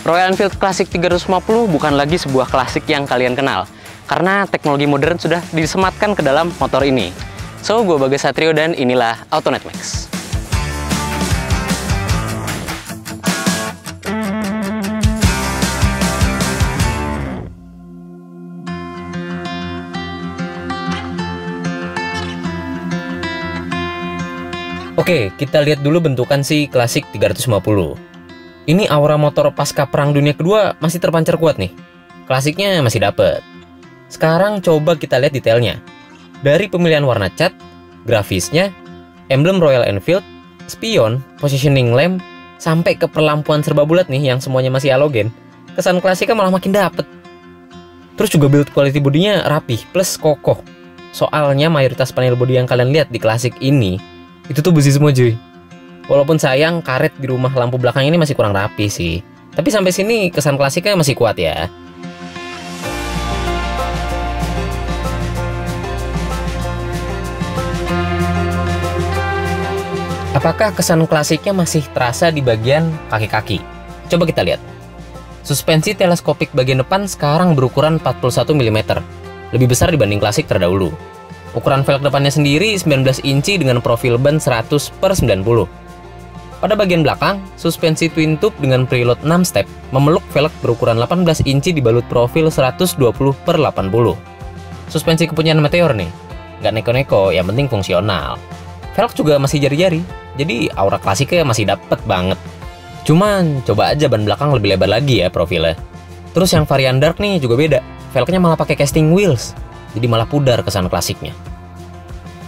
Royal Enfield Classic 350 bukan lagi sebuah klasik yang kalian kenal, karena teknologi modern sudah disematkan ke dalam motor ini. So, gue Bagas Satrio dan inilah Autonet Max. Oke, kita lihat dulu bentukan si Classic 350. Ini aura motor pasca Perang Dunia Kedua masih terpancar kuat nih. Klasiknya masih dapet. Sekarang coba kita lihat detailnya. Dari pemilihan warna cat, grafisnya, emblem Royal Enfield, spion, positioning lamp, sampai ke perlampuan serba bulat nih yang semuanya masih halogen. Kesan klasiknya malah makin dapet. Terus juga build quality bodinya rapih plus kokoh. Soalnya mayoritas panel bodi yang kalian lihat di klasik ini itu tuh besi semua cuy. Walaupun sayang karet di rumah lampu belakang ini masih kurang rapi sih. Tapi sampai sini kesan klasiknya masih kuat ya. Apakah kesan klasiknya masih terasa di bagian kaki-kaki? Coba kita lihat. Suspensi teleskopik bagian depan sekarang berukuran 41 mm. Lebih besar dibanding klasik terdahulu. Ukuran velg depannya sendiri 19 inci dengan profil ban 100/90. Pada bagian belakang, suspensi twin tube dengan preload 6 step memeluk velg berukuran 18 inci dibalut profil 120/80. Suspensi kepunyaan Meteor nih, nggak neko-neko, yang penting fungsional. Velg juga masih jari-jari, jadi aura klasiknya masih dapet banget. Cuman, coba aja ban belakang lebih lebar lagi ya profilnya. Terus yang varian dark nih juga beda, velgnya malah pakai casting wheels, jadi malah pudar kesan klasiknya.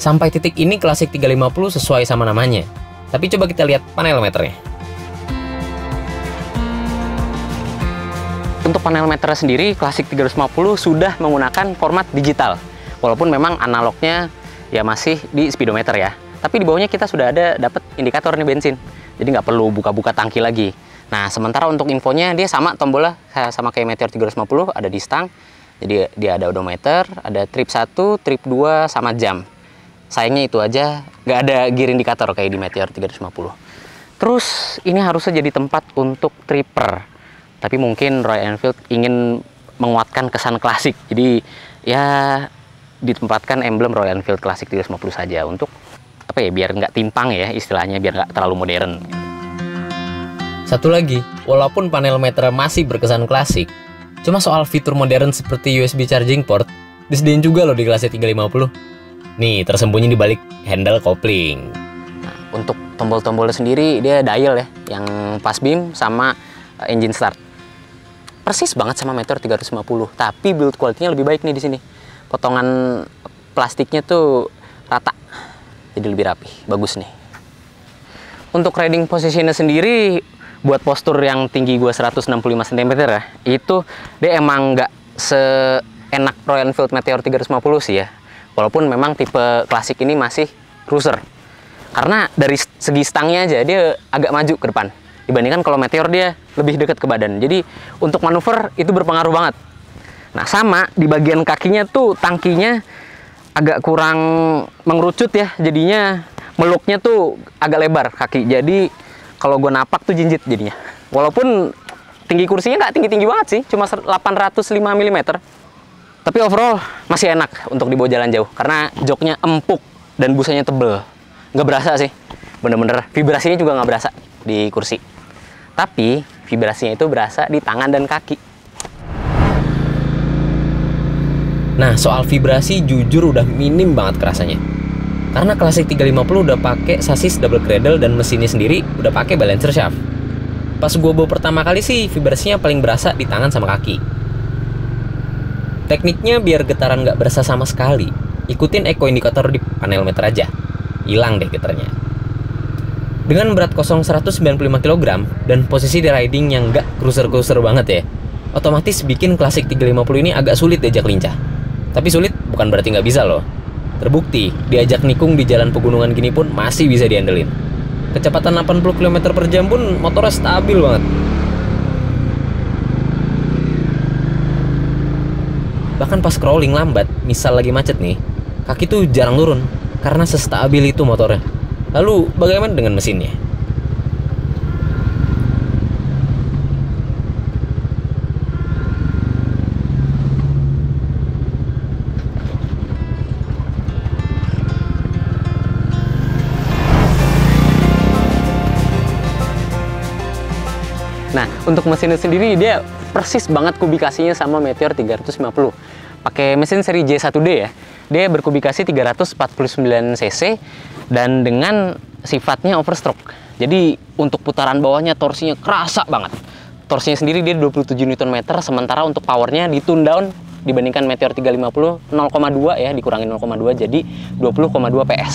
Sampai titik ini Classic 350 sesuai sama namanya. Tapi coba kita lihat panel meternya. Untuk panel meternya sendiri, Classic 350 sudah menggunakan format digital. Walaupun memang analognya ya masih di speedometer ya. Tapi di bawahnya kita sudah ada dapat indikator nih bensin. Jadi nggak perlu buka-buka tangki lagi. Nah, sementara untuk infonya dia sama tombolnya sama kayak Meteor 350, ada di stang. Jadi dia ada odometer, ada trip 1, trip 2, sama jam. Sayangnya itu aja, nggak ada gear indikator kayak di Meteor 350. Terus ini harusnya jadi tempat untuk tripper. Tapi mungkin Royal Enfield ingin menguatkan kesan klasik. Jadi ya ditempatkan emblem Royal Enfield Classic 350 saja untuk apa ya, biar nggak timpang ya istilahnya, biar nggak terlalu modern. Satu lagi, walaupun panel meter masih berkesan klasik, cuma soal fitur modern seperti USB charging port disediain juga loh di Classic 350. Nih, tersembunyi di balik handle kopling. Nah, untuk tombol-tombolnya sendiri dia dial ya, yang pass beam sama engine start. Persis banget sama Meteor 350, tapi build quality-nya lebih baik nih di sini. Potongan plastiknya tuh rata. Jadi lebih rapi, bagus nih. Untuk riding position-nya sendiri buat postur yang tinggi gua 165 cm ya, itu dia emang nggak seenak Royal Enfield Meteor 350 sih ya. Walaupun memang tipe klasik ini masih cruiser. Karena dari segi stangnya aja dia agak maju ke depan. Dibandingkan kalau Meteor dia lebih dekat ke badan. Jadi untuk manuver itu berpengaruh banget. Nah, sama di bagian kakinya tuh tangkinya agak kurang mengerucut ya. Jadinya meluknya tuh agak lebar kaki. Jadi kalau gue napak tuh jinjit jadinya. Walaupun tinggi kursinya nggak tinggi-tinggi banget sih. Cuma 805 mm. Tapi overall masih enak untuk dibawa jalan jauh karena joknya empuk dan busanya tebel. Nggak berasa sih, bener-bener vibrasinya juga nggak berasa di kursi. Tapi vibrasinya itu berasa di tangan dan kaki. Nah, soal vibrasi jujur udah minim banget kerasanya. Karena Classic 350 udah pakai sasis double cradle dan mesinnya sendiri udah pakai balancer shaft. Pas gua bawa pertama kali sih vibrasinya paling berasa di tangan sama kaki. Tekniknya biar getaran nggak berasa sama sekali, ikutin eco indikator di panel meter aja. Hilang deh getarnya. Dengan berat kosong 195 kg dan posisi di riding yang nggak cruiser-cruiser banget ya, otomatis bikin Classic 350 ini agak sulit diajak lincah. Tapi sulit bukan berarti nggak bisa loh. Terbukti, diajak nikung di jalan pegunungan gini pun masih bisa diandelin. Kecepatan 80 km per jam pun motornya stabil banget. Bahkan pas crawling lambat, misal lagi macet nih, kaki tuh jarang turun karena sestabil itu motornya. Lalu bagaimana dengan mesinnya? Untuk mesinnya sendiri dia persis banget kubikasinya sama Meteor 350. Pakai mesin seri J1D ya. Dia berkubikasi 349 cc dan dengan sifatnya overstroke. Jadi untuk putaran bawahnya torsinya kerasa banget. Torsinya sendiri dia 27 Nm, sementara untuk powernya ditune down dibandingkan Meteor 350 0,2 ya, dikurangin 0,2 jadi 20,2 PS.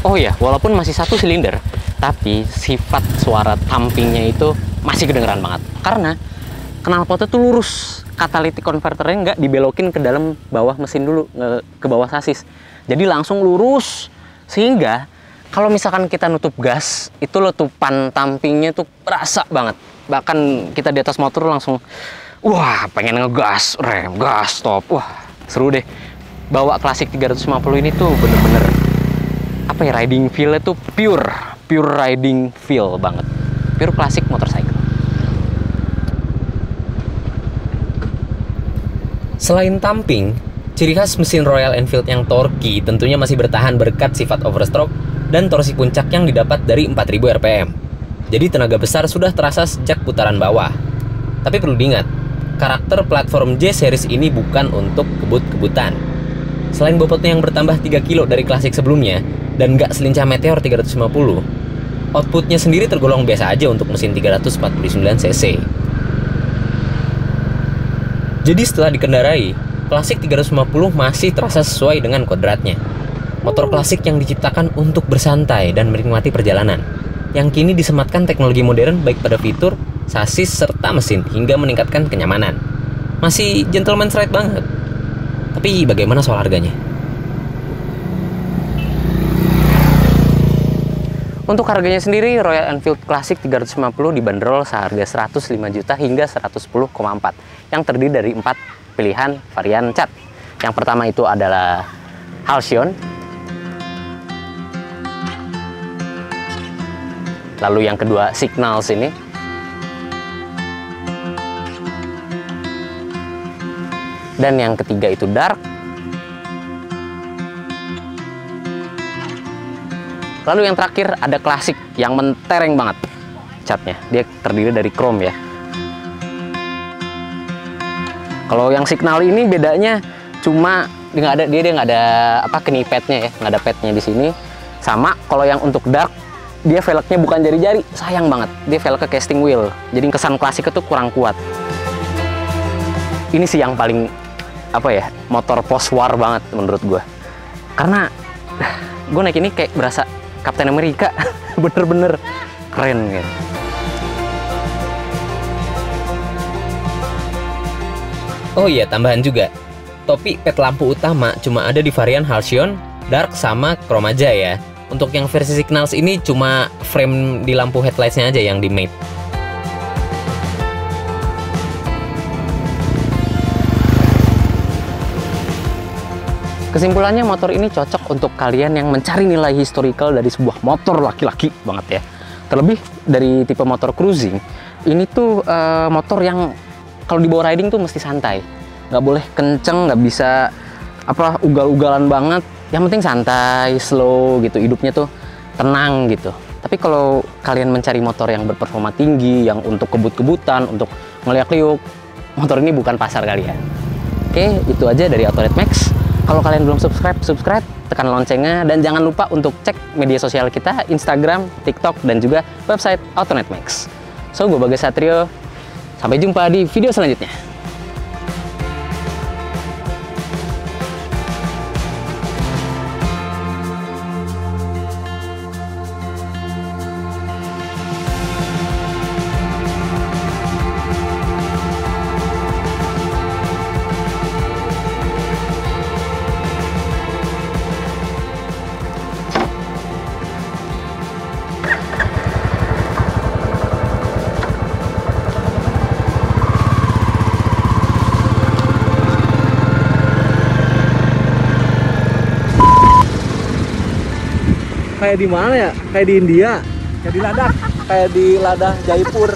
Oh ya, walaupun masih satu silinder, tapi sifat suara thumpingnya itu masih kedengeran banget. Karena knalpotnya tuh lurus, catalytic converternya nggak dibelokin ke dalam bawah mesin dulu, ke bawah sasis. Jadi langsung lurus, sehingga kalau misalkan kita nutup gas, itu letupan thumpingnya tuh berasa banget. Bahkan kita di atas motor langsung, wah pengen ngegas, rem, gas, stop. Wah seru deh. Bawa Classic 350 ini tuh bener-bener, apa ya, riding feel-nya tuh pure riding feel banget. Pure classic motorcycle. Selain thumping, ciri khas mesin Royal Enfield yang torky tentunya masih bertahan berkat sifat overstroke dan torsi puncak yang didapat dari 4000 rpm. Jadi tenaga besar sudah terasa sejak putaran bawah. Tapi perlu diingat, karakter platform J series ini bukan untuk kebut-kebutan. Selain bobotnya yang bertambah 3 kilo dari klasik sebelumnya dan nggak selincah Meteor 350, outputnya sendiri tergolong biasa aja untuk mesin 349 cc. Jadi setelah dikendarai, Classic 350 masih terasa sesuai dengan kodratnya. Motor klasik yang diciptakan untuk bersantai dan menikmati perjalanan, yang kini disematkan teknologi modern baik pada fitur, sasis, serta mesin hingga meningkatkan kenyamanan. Masih gentleman's ride banget. Tapi bagaimana soal harganya? Untuk harganya sendiri, Royal Enfield Classic 350 dibanderol seharga 105 juta hingga 110,4, yang terdiri dari 4 pilihan varian cat. Yang pertama itu adalah Halcyon. Lalu yang kedua Signals ini. Dan yang ketiga itu Dark. Lalu yang terakhir ada Classic yang mentereng banget catnya. Dia terdiri dari chrome ya. Kalau yang Signal ini bedanya cuma dia nggak ada apa knipadnya ya, nggak ada padnya di sini. Sama kalau yang untuk Dark, dia velgnya bukan jari-jari, sayang banget. Dia velg ke casting wheel, jadi kesan klasik itu kurang kuat. Ini sih yang paling apa ya, motor post war banget menurut gue. Karena gue naik ini kayak berasa Captain America, bener-bener keren gitu. Oh iya, tambahan juga. Topi pet lampu utama cuma ada di varian Halcyon, Dark, sama Chrome aja ya. Untuk yang versi Signals ini cuma frame di lampu headlights-nya aja yang di mate. Kesimpulannya, motor ini cocok untuk kalian yang mencari nilai historical dari sebuah motor laki-laki banget ya. Terlebih dari tipe motor cruising, ini tuh motor yang kalau dibawa riding tuh mesti santai. Nggak boleh kenceng, nggak bisa apa ugal-ugalan banget. Yang penting santai, slow gitu, hidupnya tuh tenang gitu. Tapi kalau kalian mencari motor yang berperforma tinggi, yang untuk kebut-kebutan, untuk ngeliak-liuk, motor ini bukan pasar kalian. Oke, itu aja dari Autonet Max. Kalau kalian belum subscribe, tekan loncengnya, dan jangan lupa untuk cek media sosial kita, Instagram, TikTok, dan juga website Autonet Max. So, gue Bagas Satrio, sampai jumpa di video selanjutnya. Kayak di mana ya? Kayak di India, kayak di Ladakh, kayak di Ladakh Jaipur.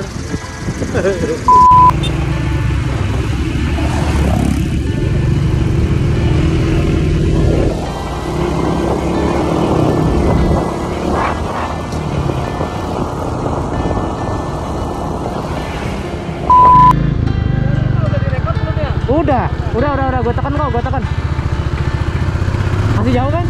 Udah, gue tekan kok, gue tekan. Masih jauh kan?